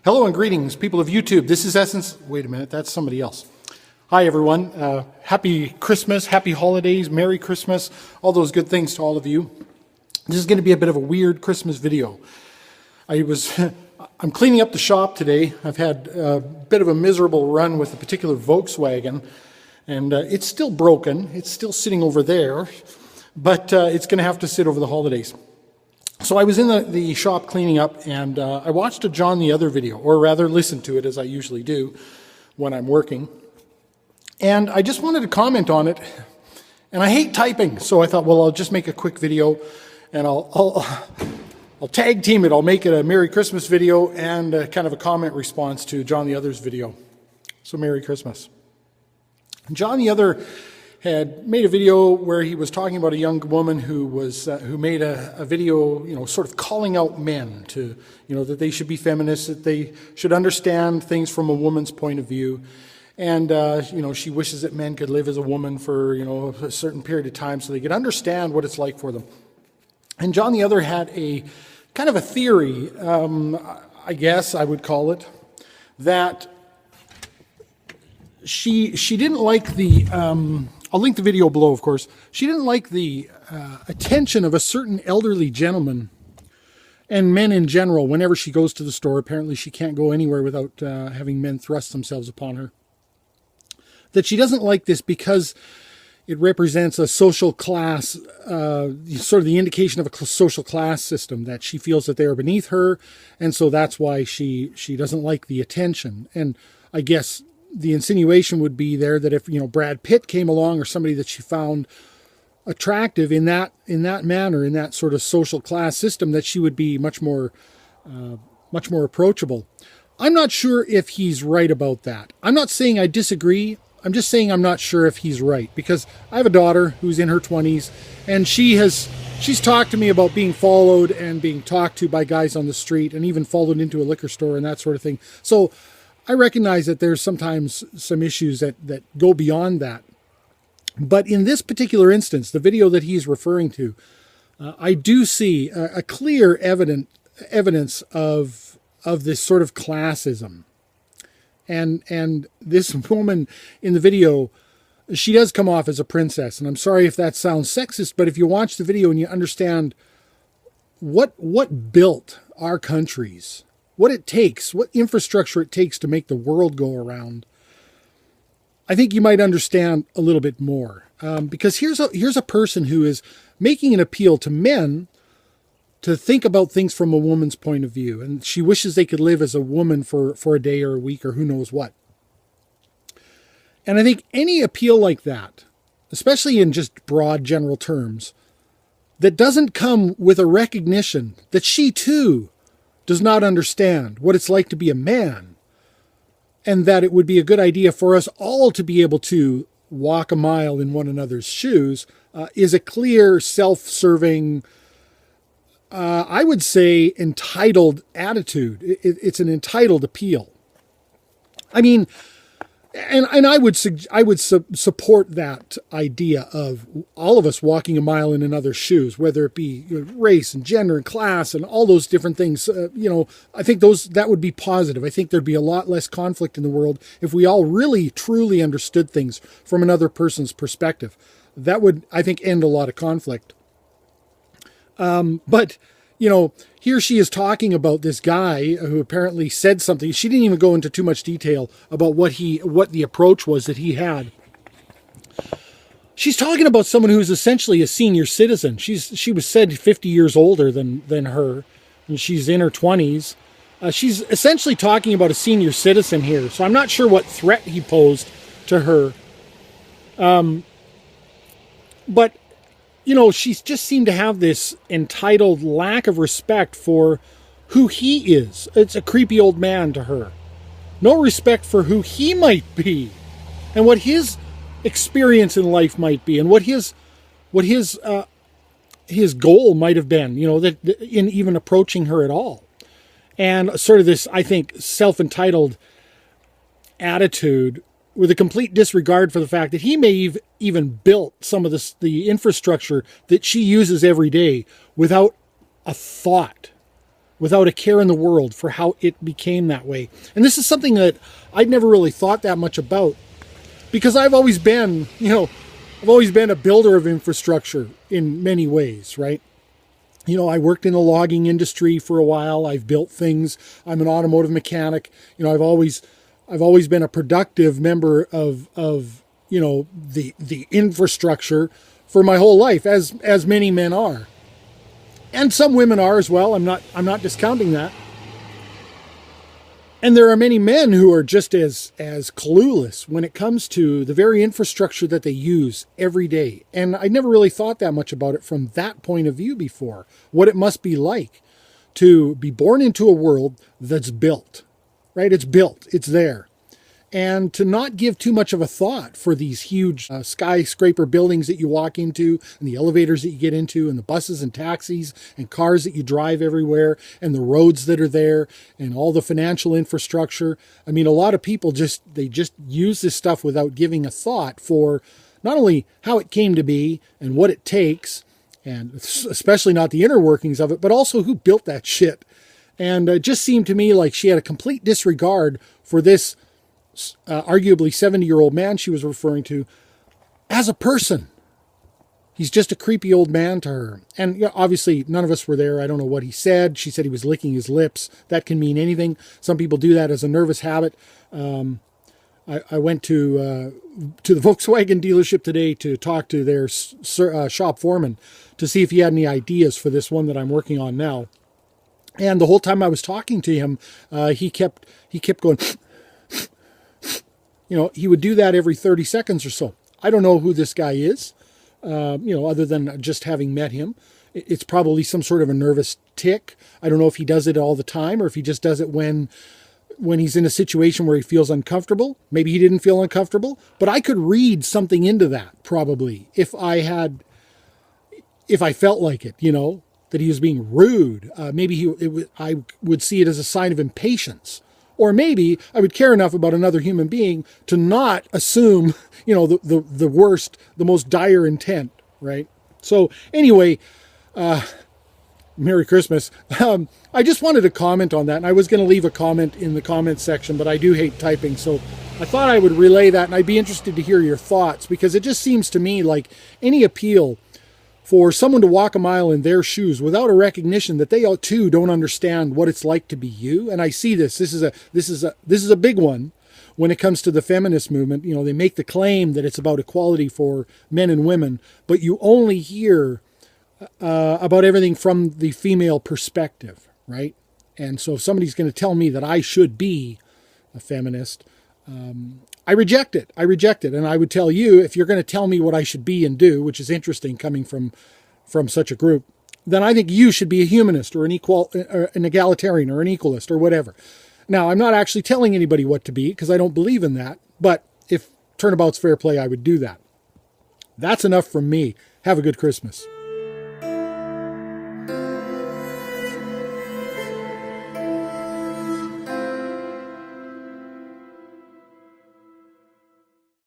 Hello and greetings, people of YouTube. This is Essence. Wait a minute, that's somebody else. Hi, everyone. Happy Christmas, happy holidays, Merry Christmas, all those good things to all of you. This is going to be a bit of a weird Christmas video. I'm cleaning up the shop today. I've had a bit of a miserable run with a particular Volkswagen, and it's still broken. It's still sitting over there, but it's going to have to sit over the holidays. So I was in the shop cleaning up, and I watched a John the Other video, or rather listened to it as I usually do when I'm working. And I just wanted to comment on it, and I hate typing, so I thought, well, I'll just make a quick video, and I'll tag team it. I'll make it a Merry Christmas video and kind of a comment response to John the Other's video. So Merry Christmas. John the Other had made a video where he was talking about a young woman who made a video, sort of calling out men to, that they should be feminists, that they should understand things from a woman's point of view. And, she wishes that men could live as a woman for, a certain period of time so they could understand what it's like for them. And John the Other had a kind of a theory, I guess I would call it, that she didn't like the, I'll link the video below, of course. She didn't like the attention of a certain elderly gentleman and men in general. Whenever she goes to the store, apparently she can't go anywhere without having men thrust themselves upon her. That she doesn't like this because it represents a social class, sort of the indication of a social class system, that she feels that they are beneath her, and so that's why she doesn't like the attention. And I guess the insinuation would be there that if Brad Pitt came along, or somebody that she found attractive in that manner, in that sort of social class system, that she would be much more approachable. I'm not sure if he's right about that. I'm not saying I disagree. I'm just saying I'm not sure if he's right, because I have a daughter who's in her 20s, and she's talked to me about being followed and being talked to by guys on the street, and even followed into a liquor store and that sort of thing. So I recognize that there's sometimes some issues that go beyond that. But in this particular instance, the video that he's referring to, I do see a clear evidence of this sort of classism. And this woman in the video, she does come off as a princess. And I'm sorry if that sounds sexist, but if you watch the video and you understand what built our countries, what it takes, what infrastructure it takes to make the world go around, I think you might understand a little bit more. Because here's a person who is making an appeal to men to think about things from a woman's point of view. And she wishes they could live as a woman for a day or a week or who knows what. And I think any appeal like that, especially in just broad general terms, that doesn't come with a recognition that she too does not understand what it's like to be a man, and that it would be a good idea for us all to be able to walk a mile in one another's shoes, is a clear, self-serving, I would say, entitled attitude. It's an entitled appeal. I mean, and I would support that idea of all of us walking a mile in another's shoes, whether it be race and gender and class and all those different things. I think that would be positive. I think there'd be a lot less conflict in the world if we all really, truly understood things from another person's perspective. That would, I think, end a lot of conflict. But here she is talking about this guy who apparently said something. She didn't even go into too much detail about what the approach was that he had. She's talking about someone who's essentially a senior citizen. She was said 50 years older than her, and she's in her 20s. She's essentially talking about a senior citizen here. So I'm not sure what threat he posed to her. But she just seemed to have this entitled lack of respect for who he is. It's a creepy old man to her. No respect for who he might be and what his experience in life might be and what his goal might have been, that in even approaching her at all. And sort of this, I think, self-entitled attitude with a complete disregard for the fact that he may have even built some of the infrastructure that she uses every day without a thought without a care in the world for how it became that way. And this is something that I'd never really thought that much about, because I've always been, I've always been a builder of infrastructure in many ways, right? I worked in the logging industry for a while. I've built things. I'm an automotive mechanic. I've always been a productive member of the infrastructure for my whole life, as many men are. And some women are as well. I'm not discounting that. And there are many men who are just as clueless when it comes to the very infrastructure that they use every day. And I never really thought that much about it from that point of view before, what it must be like to be born into a world that's built, right? It's built, it's there. And to not give too much of a thought for these huge skyscraper buildings that you walk into, and the elevators that you get into, and the buses and taxis and cars that you drive everywhere, and the roads that are there, and all the financial infrastructure. I mean, a lot of people just use this stuff without giving a thought for not only how it came to be and what it takes, and especially not the inner workings of it, but also who built that shit. And it just seemed to me like she had a complete disregard for this arguably 70-year-old man she was referring to as a person. He's just a creepy old man to her. And obviously none of us were there. I don't know what he said. She said he was licking his lips. That can mean anything. Some people do that as a nervous habit. I went to the Volkswagen dealership today to talk to their shop foreman to see if he had any ideas for this one that I'm working on now. And the whole time I was talking to him, he kept going. He would do that every 30 seconds or so. I don't know who this guy is, other than just having met him. It's probably some sort of a nervous tic. I don't know if he does it all the time or if he just does it when he's in a situation where he feels uncomfortable. Maybe he didn't feel uncomfortable, but I could read something into that probably if I felt like it, that he was being rude. Maybe I would see it as a sign of impatience. Or maybe I would care enough about another human being to not assume, the worst, the most dire intent, right? So anyway, Merry Christmas. I just wanted to comment on that, and I was going to leave a comment in the comments section, but I do hate typing, so I thought I would relay that, and I'd be interested to hear your thoughts, because it just seems to me like any appeal for someone to walk a mile in their shoes without a recognition that they too don't understand what it's like to be you. And I see this. This is a big one when it comes to the feminist movement. They make the claim that it's about equality for men and women, but you only hear about everything from the female perspective, right? And so if somebody's going to tell me that I should be a feminist, I reject it. And I would tell you, if you're going to tell me what I should be and do, which is interesting coming from such a group, then I think you should be a humanist or an egalitarian or an equalist or whatever. Now, I'm not actually telling anybody what to be because I don't believe in that. But if turnabout's fair play, I would do that. That's enough from me. Have a good Christmas.